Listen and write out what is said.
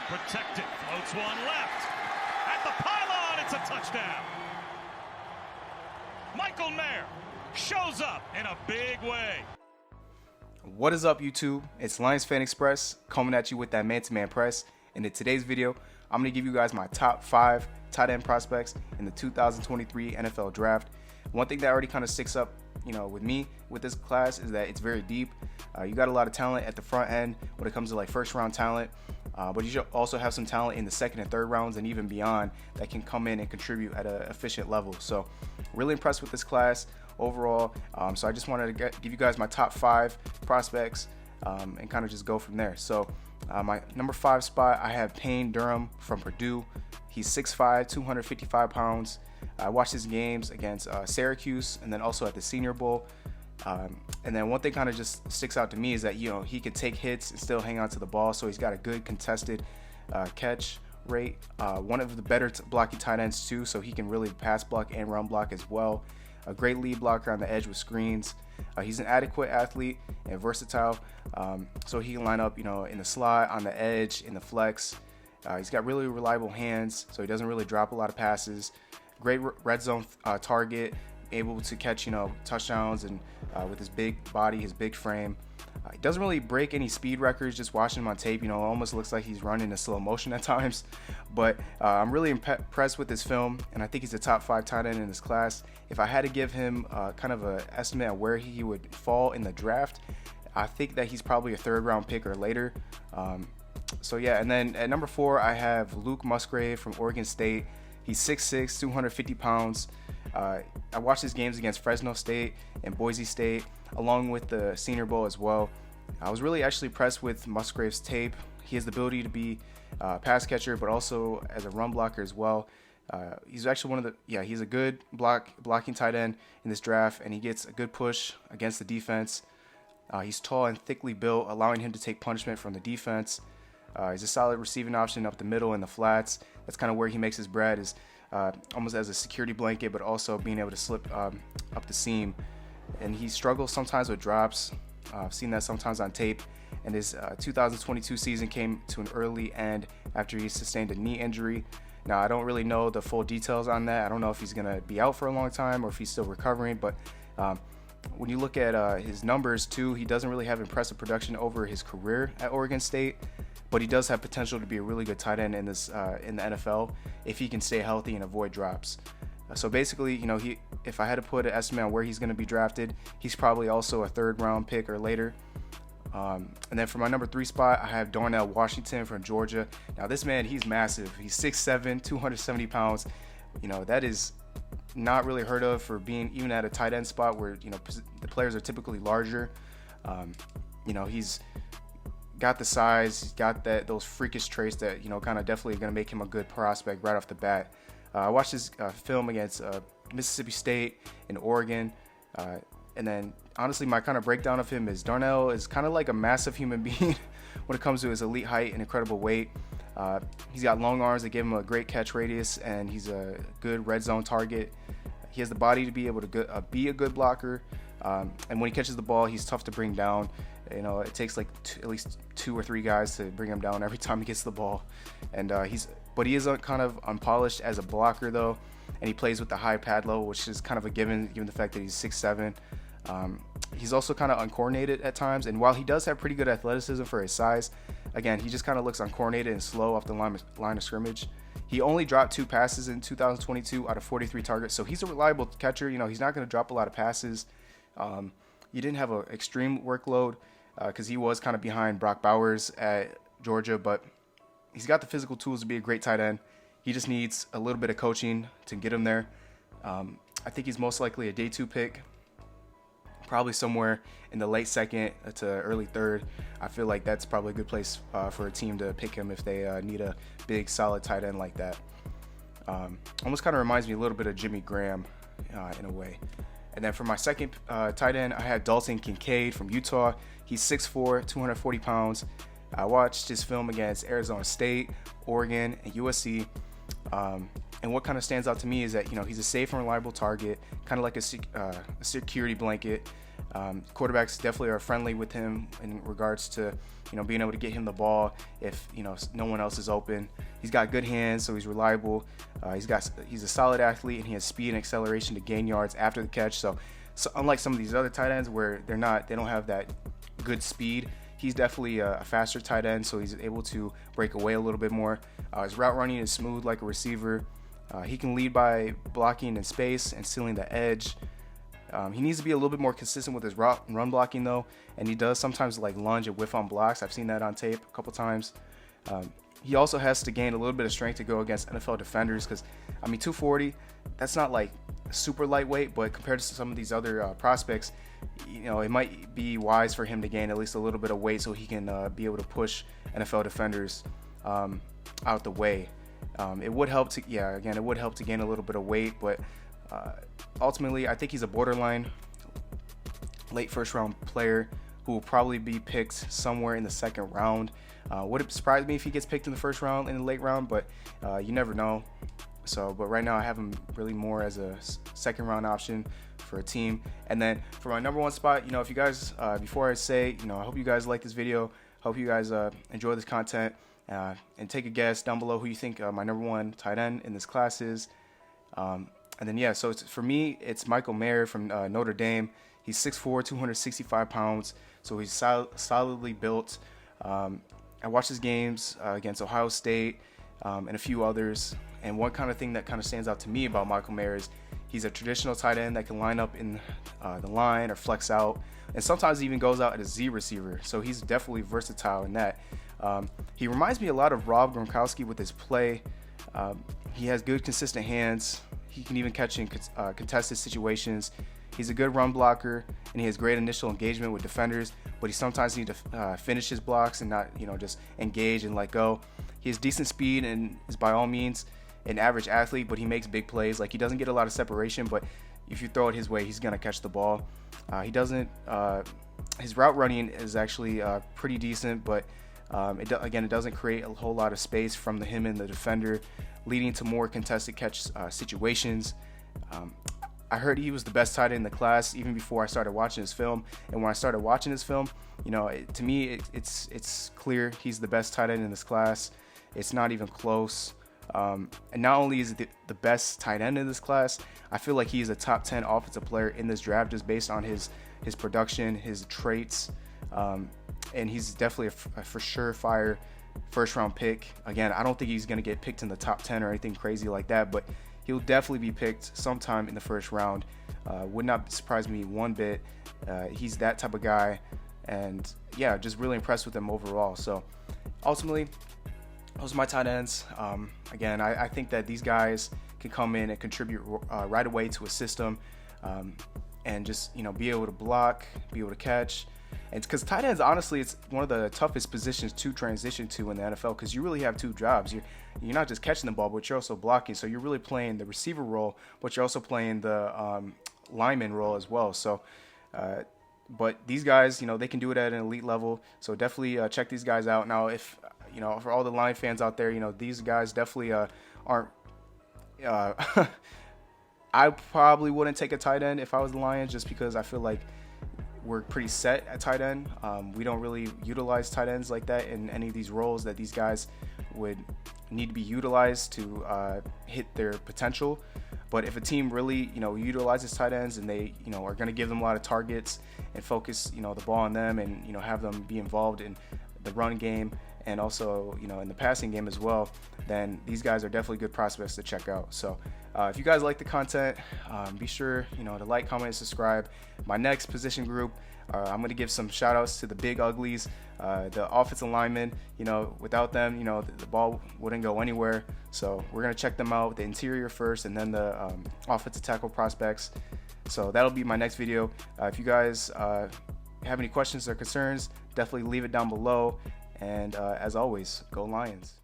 protected, floats one left. At the pylon, it's a touchdown. Michael Mayer shows up in a big way. What is up, YouTube? It's Lions Fan Express coming at you with that man-to-man press. And in today's video, I'm going to give you guys my top 5 tight end prospects in the 2023 NFL Draft. One thing that already kind of sticks up, with me with this class is that it's very deep. You got a lot of talent at the front end when it comes to like first-round talent, but you should also have some talent in the second and third rounds and even beyond that can come in and contribute at an efficient level. So, really impressed with this class overall. So I just wanted to give you guys my top 5 prospects and kind of just go from there. So my number 5 spot, I have PAYNE DURHAM from Purdue. He's 6'5", 255 pounds. I watched his games against Syracuse and then also at the Senior Bowl. And then one thing kind of just sticks out to me is that, he could take hits and still hang on to the ball. So he's got a good contested catch rate. One of the better blocking tight ends too, so he can really pass block and run block as well. A great lead blocker on the edge with screens. He's an adequate athlete and versatile, so he can line up, in the slot, on the edge, in the flex. He's got really reliable hands, so he doesn't really drop a lot of passes. Great red zone target, able to catch, touchdowns, and with his big body, his big frame. He doesn't really break any speed records. Just watching him on tape, it almost looks like he's running in slow motion at times. But I'm really impressed with his film, and I think he's a top 5 tight end in this class. If I had to give him kind of an estimate of where he would fall in the draft, I think that he's probably a 3rd round pick or later. So yeah, and then at number 4, I have MUSGRAVE from Oregon State. He's 6'6", 250 pounds. I watched his games against Fresno State and Boise State, along with the Senior Bowl as well. I was really actually impressed with MUSGRAVE's tape. He has the ability to be a pass catcher, but also as a run blocker as well. He's actually he's a good blocking tight end in this draft, and he gets a good push against the defense. He's tall and thickly built, allowing him to take punishment from the defense. He's a solid receiving option up the middle and the flats. That's kind of where he makes his bread, is almost as a security blanket, but also being able to slip up the seam. And he struggles sometimes with drops. I've seen that sometimes on tape. And his 2022 season came to an early end after he sustained a knee injury. Now, I don't really know the full details on that. I don't know if he's going to be out for a long time or if he's still recovering. But when you look at his numbers, too, he doesn't really have impressive production over his career at Oregon State. But he does have potential to be a really good tight end in the NFL if he can stay healthy and avoid drops. So basically, if I had to put an estimate on where he's going to be drafted, he's probably also a 3rd round pick or later. And then for my number 3 spot, I have Darnell Washington from Georgia. Now this man, he's massive. He's 6'7", 270 pounds. That is not really heard of for being even at a tight end spot where, the players are typically larger. He's got the size, he's got those freakish traits that, kind of definitely going to make him a good prospect right off the bat. I watched his film against Mississippi State and Oregon. And then, honestly, my kind of breakdown of him is Darnell is kind of like a massive human being when it comes to his elite height and incredible weight. He's got long arms that give him a great catch radius, and he's a good red zone target. He has the body to be able to be a good blocker. And when he catches the ball, he's tough to bring down. It takes like at least 2 or 3 guys to bring him down every time he gets the ball. And he is kind of unpolished as a blocker though, and he plays with the high pad low, which is kind of a given the fact that he's 6'7". He's also kind of uncoordinated at times, and while he does have pretty good athleticism for his size, again, he just kind of looks uncoordinated and slow off the line of scrimmage. He only dropped 2 passes in 2022 out of 43 targets, so he's a reliable catcher. He's not going to drop a lot of passes. He didn't have an extreme workload because he was kind of behind Brock Bowers at Georgia, but he's got the physical tools to be a great tight end. He just needs a little bit of coaching to get him there. I think he's most likely a day 2 pick, probably somewhere in the late 2nd to early 3rd. I feel like that's probably a good place for a team to pick him if they need a big, solid tight end like that. Almost kind of reminds me a little bit of Jimmy Graham in a way. And then for my 2nd tight end, I had DALTON KINCAID from Utah. He's 6'4", 240 pounds. I watched his film against Arizona State, Oregon, and USC. And what kind of stands out to me is that, he's a safe and reliable target, kind of like a security blanket. Quarterbacks definitely are friendly with him in regards to, being able to get him the ball if, no one else is open. He's got good hands, so he's reliable. He's a solid athlete, and he has speed and acceleration to gain yards after the catch. So unlike some of these other tight ends where they don't have that good speed, he's definitely a faster tight end, so he's able to break away a little bit more. His route running is smooth like a receiver. He can lead by blocking in space and sealing the edge. He needs to be a little bit more consistent with his run blocking though, and he does sometimes like lunge and whiff on blocks. I've seen that on tape a couple times. He also has to gain a little bit of strength to go against NFL defenders, because 240, that's not like super lightweight, but compared to some of these other prospects, it might be wise for him to gain at least a little bit of weight so he can be able to push NFL defenders out the way. It would help to gain a little bit of weight, but ultimately I think he's a borderline late first round player who will probably be picked somewhere in the second round. Would it surprise me if he gets picked in the first round, in the late round, but you never know. But right now I have him really more as a second round option for a team. And then for my number one spot, if you guys, before I say, I hope you guys like this video, hope you guys enjoy this content, and take a guess down below who you think my number one tight end in this class is. And then so for me, it's Michael Mayer from Notre Dame. He's 6'4", 265 pounds, so he's solidly built. I watched his games against Ohio State and a few others, and one kind of thing that kind of stands out to me about Michael Mayer is he's a traditional tight end that can line up in the line or flex out, and sometimes even goes out as a Z receiver, so he's definitely versatile in that. He reminds me a lot of Rob Gronkowski with his play. He has good, consistent hands. He can even catch in contested situations. He's a good run blocker, and he has great initial engagement with defenders, but he sometimes needs to finish his blocks and not, just engage and let go. He has decent speed and is by all means an average athlete, but he makes big plays. Like, he doesn't get a lot of separation, but if you throw it his way, he's gonna catch the ball. His route running is actually pretty decent, but it doesn't create a whole lot of space from him and the defender, leading to more contested catch situations. I heard he was the best tight end in the class even before I started watching his film. And when I started watching his film, to me, it's clear he's the best tight end in this class. It's not even close. And not only is he the best tight end in this class, I feel like he is a top 10 offensive player in this draft just based on his production, his traits. And he's definitely a for sure fire first round pick. Again, I don't think he's going to get picked in the top 10 or anything crazy like that, but he'll definitely be picked sometime in the first round. Would not surprise me one bit. He's that type of guy, and just really impressed with him overall. So ultimately, those are my tight ends. Again, I think that these guys can come in and contribute right away to a system, and just be able to block, be able to catch. And because tight ends, honestly, it's one of the toughest positions to transition to in the NFL, because you really have two jobs. You're not just catching the ball, but you're also blocking. So you're really playing the receiver role, but you're also playing the lineman role as well. So, but these guys, they can do it at an elite level. So definitely check these guys out. Now, if for all the Lion fans out there, these guys definitely aren't. I probably wouldn't take a tight end if I was the Lions, just because I feel like we're pretty set at tight end. We don't really utilize tight ends like that in any of these roles that these guys would need to be utilized to hit their potential. But if a team really, utilizes tight ends and they, are going to give them a lot of targets and focus, the ball on them, and, have them be involved in the run game and also, in the passing game as well, then these guys are definitely good prospects to check out. So if you guys like the content, be sure, to like, comment, and subscribe. My next position group, I'm going to give some shout outs to the big uglies, the offensive linemen. Without them, the ball wouldn't go anywhere. So we're going to check them out, the interior first, and then the offensive tackle prospects. So that'll be my next video. If you guys have any questions or concerns, definitely leave it down below. And as always, go Lions.